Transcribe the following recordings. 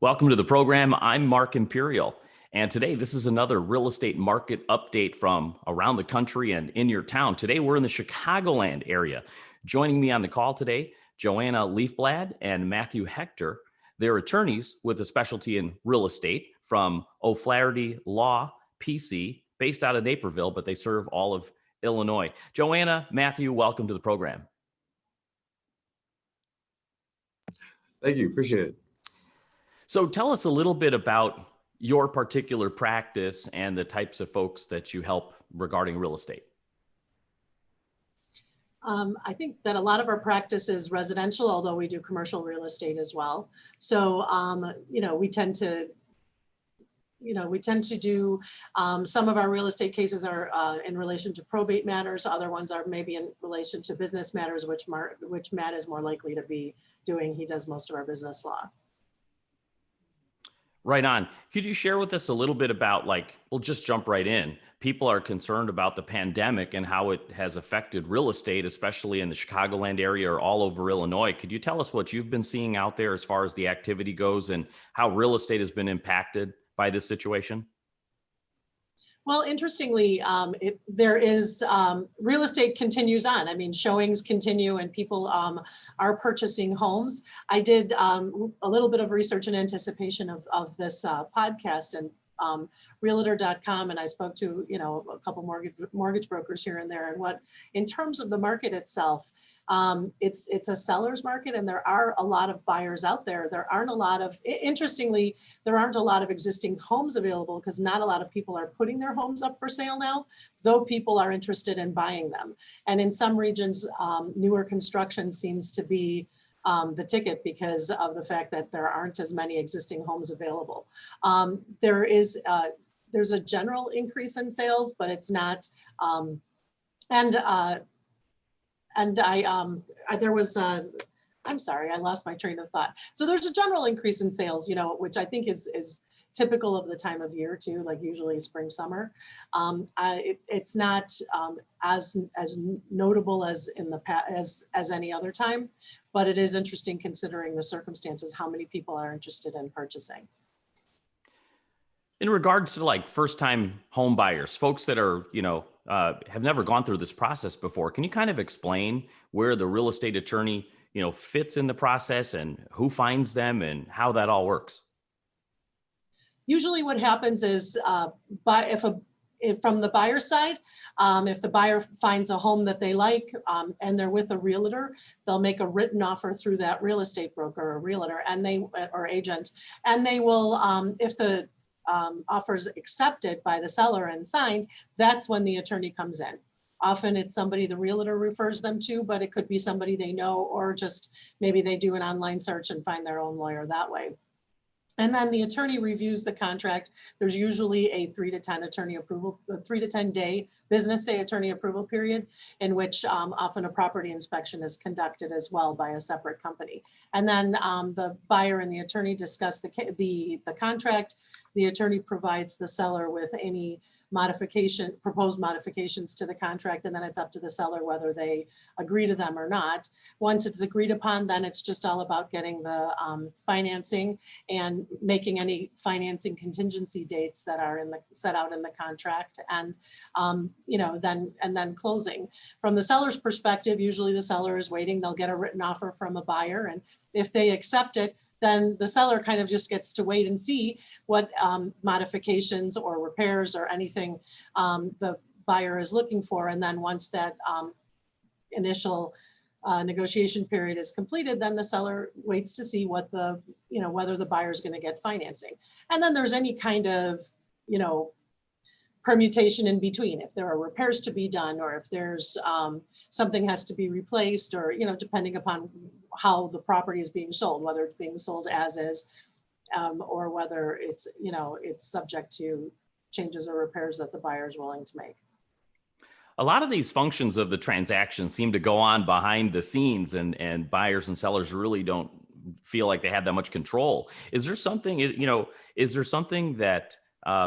Welcome to the program. I'm Mark Imperial. And today, this is another real estate market update from around the country and in your town. Today, we're in the Chicagoland area. Joining me on the call today, Joanna Leafblad and Matthew Hector. They're attorneys with a specialty in real estate from O'Flaherty Law, PC, based out of Naperville, but they serve all of Illinois. Joanna, Matthew, welcome to the program. Thank you. Appreciate it. So tell us a little bit about your particular practice and the types of folks that you help regarding real estate. I think that a lot of our practice is residential, although we do commercial real estate as well. So, we tend to do some of our real estate cases are in relation to probate matters. Other ones are maybe in relation to business matters, which Matt is more likely to be doing. He does most of our business law. Right on. Could you share with us a little bit about, we'll just jump right in. People are concerned about the pandemic and how it has affected real estate, especially in the Chicagoland area or all over Illinois. Could you tell us what you've been seeing out there as far as the activity goes and how real estate has been impacted by this situation? Well, interestingly, real estate continues on. I mean, showings continue and people are purchasing homes. I did a little bit of research in anticipation of this podcast and realtor.com, and I spoke to, a couple mortgage brokers here and there. And in terms of the market itself, it's a seller's market, and there are a lot of buyers out there. Interestingly, there aren't a lot of existing homes available because not a lot of people are putting their homes up for sale now, though people are interested in buying them. And in some regions, newer construction seems to be the ticket because of the fact that there aren't as many existing homes available. There's a general increase in sales, but it's not, I'm sorry, I lost my train of thought. So there's a general increase in sales, which I think is typical of the time of year too, like usually spring, summer. It's not as notable as in the past as any other time, but it is interesting considering the circumstances, how many people are interested in purchasing. In regards to first-time home buyers, folks that are, have never gone through this process before, can you kind of explain where the real estate attorney, fits in the process and who finds them and how that all works? Usually what happens is if from the buyer side, if the buyer finds a home that they like and they're with a realtor, they'll make a written offer through that real estate broker or realtor or agent, and they will, if the offers accepted by the seller and signed, that's when the attorney comes in. Often it's somebody the realtor refers them to, but it could be somebody they know, or just maybe they do an online search and find their own lawyer that way. And then the attorney reviews the contract. There's usually a 3 to 10 day business day attorney approval period, in which often a property inspection is conducted as well by a separate company. And then the buyer and the attorney discuss the contract. The attorney provides the seller with any proposed modifications to the contract, and then it's up to the seller whether they agree to them or not. Once it's agreed upon, then it's just all about getting the financing and making any financing contingency dates that are set out in the contract, and then closing. From the seller's perspective, usually the seller is waiting. They'll get a written offer from a buyer, and if they accept it, then the seller kind of just gets to wait and see what modifications or repairs or anything the buyer is looking for. And then once that initial negotiation period is completed, then the seller waits to see whether the buyer is going to get financing. And then there's any kind of, permutation in between. If there are repairs to be done, or if there's something has to be replaced, or, depending upon how the property is being sold, whether it's being sold as is, or whether it's subject to changes or repairs that the buyer is willing to make. A lot of these functions of the transaction seem to go on behind the scenes, and buyers and sellers really don't feel like they have that much control. Is there something that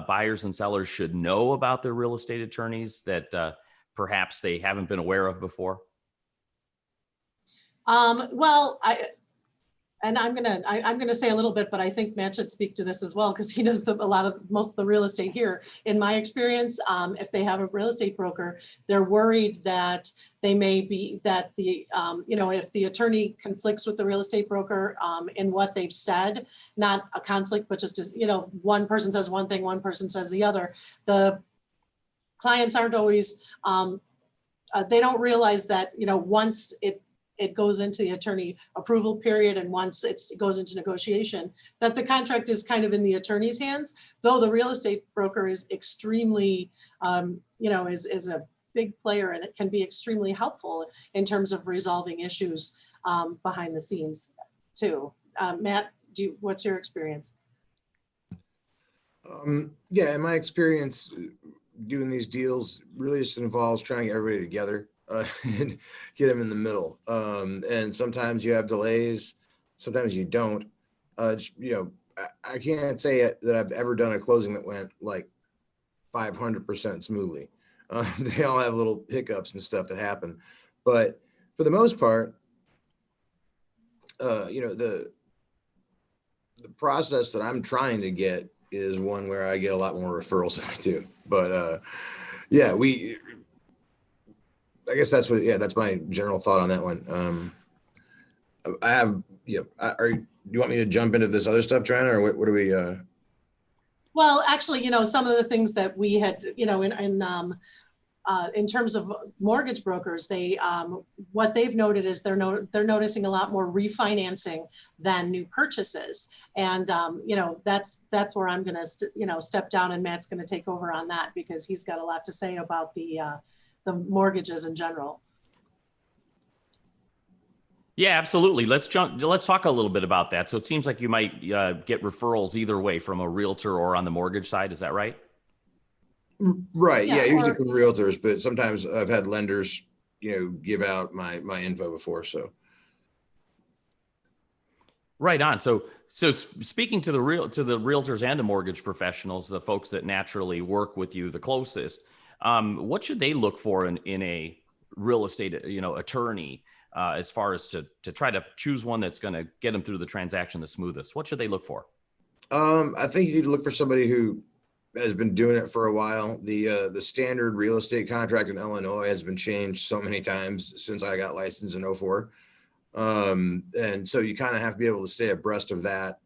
buyers and sellers should know about their real estate attorneys that perhaps they haven't been aware of before? Well, and I'm gonna say a little bit, but I think Matt should speak to this as well because he does most of the real estate here. In my experience, if they have a real estate broker, they're worried that they may be that if the attorney conflicts with the real estate broker in what they've said, not a conflict, but just as one person says one thing, one person says the other. The clients aren't always they don't realize that once it goes into the attorney approval period and once it goes into negotiation, that the contract is kind of in the attorney's hands, though the real estate broker is extremely, is a big player, and it can be extremely helpful in terms of resolving issues behind the scenes too. Matt, what's your experience? Yeah, in my experience, doing these deals really just involves trying to get everybody together and get them in the middle. And sometimes you have delays, sometimes you don't. I can't say that I've ever done a closing that went like 500% smoothly. They all have little hiccups and stuff that happen, but for the most part, the process that I'm trying to get is one where I get a lot more referrals than I do. But yeah, I guess that's my general thought on that one. I have, do you want me to jump into this other stuff, Joanna, or what do we? Well, actually, some of the things that we had, in terms of mortgage brokers, they what they've noted is they're noticing a lot more refinancing than new purchases, and that's where I'm going to step down, and Matt's going to take over on that because he's got a lot to say about the mortgages in general. Yeah, absolutely. Let's talk a little bit about that. So it seems like you might get referrals either way, from a realtor or on the mortgage side. Is that right? Right. Yeah. Usually or, from realtors, but sometimes I've had lenders, give out my info before. So. Right on. So speaking to the realtors and the mortgage professionals, the folks that naturally work with you the closest, what should they look for in a real estate, attorney, as far as to try to choose one that's going to get them through the transaction the smoothest? What should they look for? I think you need to look for somebody who has been doing it for a while. The standard real estate contract in Illinois has been changed so many times since I got licensed in 2004. And so you kind of have to be able to stay abreast of that.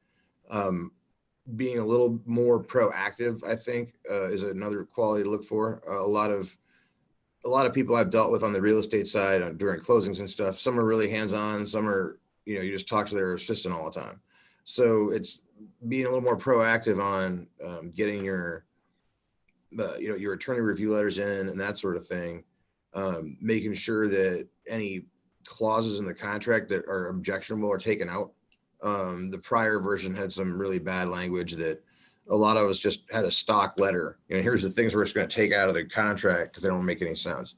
Being a little more proactive, I think, is another quality to look for. A lot of people I've dealt with on the real estate side during closings and stuff, some are really hands-on, some are, you just talk to their assistant all the time. So it's being a little more proactive on getting your attorney review letters in and that sort of thing. Making sure that any clauses in the contract that are objectionable are taken out. The prior version had some really bad language that a lot of us just had a stock letter. Here's the things we're just going to take out of the contract because they don't make any sense.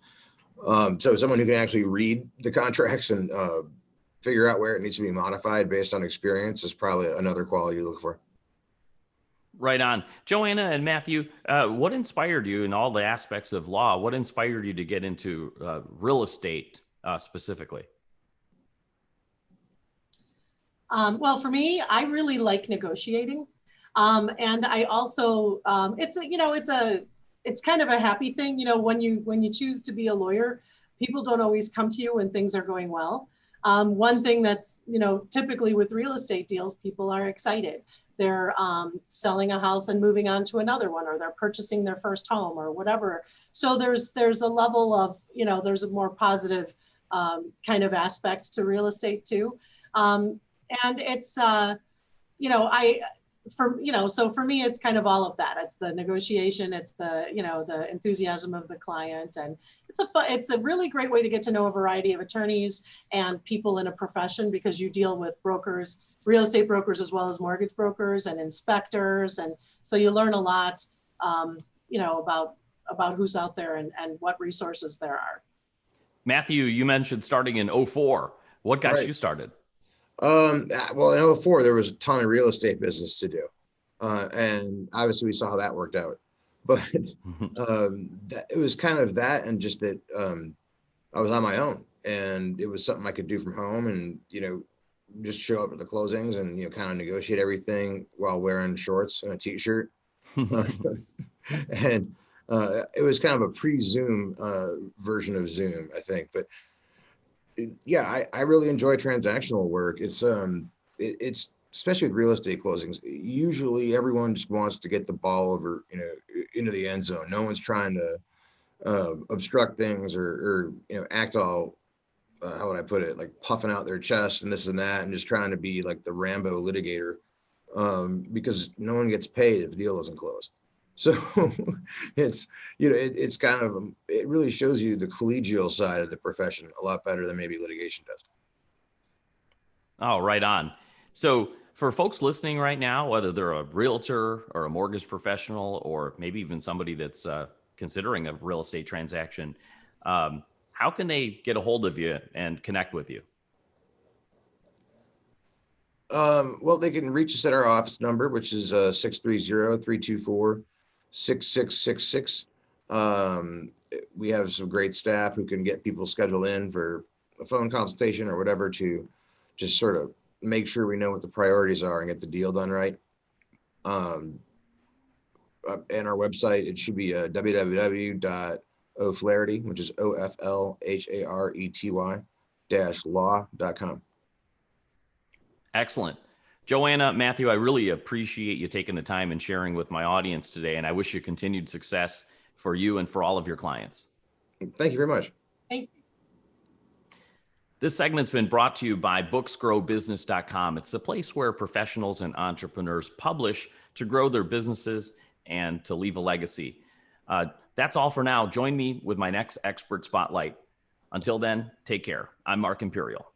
So someone who can actually read the contracts and figure out where it needs to be modified based on experience is probably another quality you look for. Right on. Joanna and Matthew, what inspired you in all the aspects of law? What inspired you to get into real estate specifically? Well, for me, I really like negotiating. And I also, it's kind of a happy thing, when you choose to be a lawyer, people don't always come to you when things are going well. One thing that's, typically with real estate deals, people are excited. They're selling a house and moving on to another one, or they're purchasing their first home or whatever. So there's a level of, there's a more positive kind of aspect to real estate too. And it's, so for me, it's kind of all of that. It's the negotiation, it's the, the enthusiasm of the client. And it's a really great way to get to know a variety of attorneys and people in a profession, because you deal with brokers, real estate brokers, as well as mortgage brokers and inspectors. And so you learn a lot, about who's out there and what resources there are. Matthew, you mentioned starting in 2004. What got you started? Well, in 2004, there was a ton of real estate business to do. And obviously we saw how that worked out, but it was kind of that, and just that I was on my own and it was something I could do from home. And, just show up at the closings and, kind of negotiate everything while wearing shorts and a t-shirt. And it was kind of a pre-Zoom version of Zoom, I think. But yeah, I really enjoy transactional work. It's especially with real estate closings. Usually, everyone just wants to get the ball over, into the end zone. No one's trying to obstruct things or act all. How would I put it? Like puffing out their chest and this and that, and just trying to be like the Rambo litigator, because no one gets paid if the deal doesn't close. So it's, it's kind of, it really shows you the collegial side of the profession a lot better than maybe litigation does. Oh, right on. So for folks listening right now, whether they're a realtor or a mortgage professional, or maybe even somebody that's considering a real estate transaction, how can they get a hold of you and connect with you? Well, they can reach us at our office number, which is 630-324-6666. We have some great staff who can get people scheduled in for a phone consultation or whatever to just sort of make sure we know what the priorities are and get the deal done right. And our website, it should be www.oflarety, which is OFLHARETY-law.com. Excellent. Joanna, Matthew, I really appreciate you taking the time and sharing with my audience today, and I wish you continued success for you and for all of your clients. Thank you very much. Thank you. This segment's been brought to you by booksgrowbusiness.com. It's the place where professionals and entrepreneurs publish to grow their businesses and to leave a legacy. That's all for now. Join me with my next expert spotlight. Until then, take care. I'm Mark Imperial.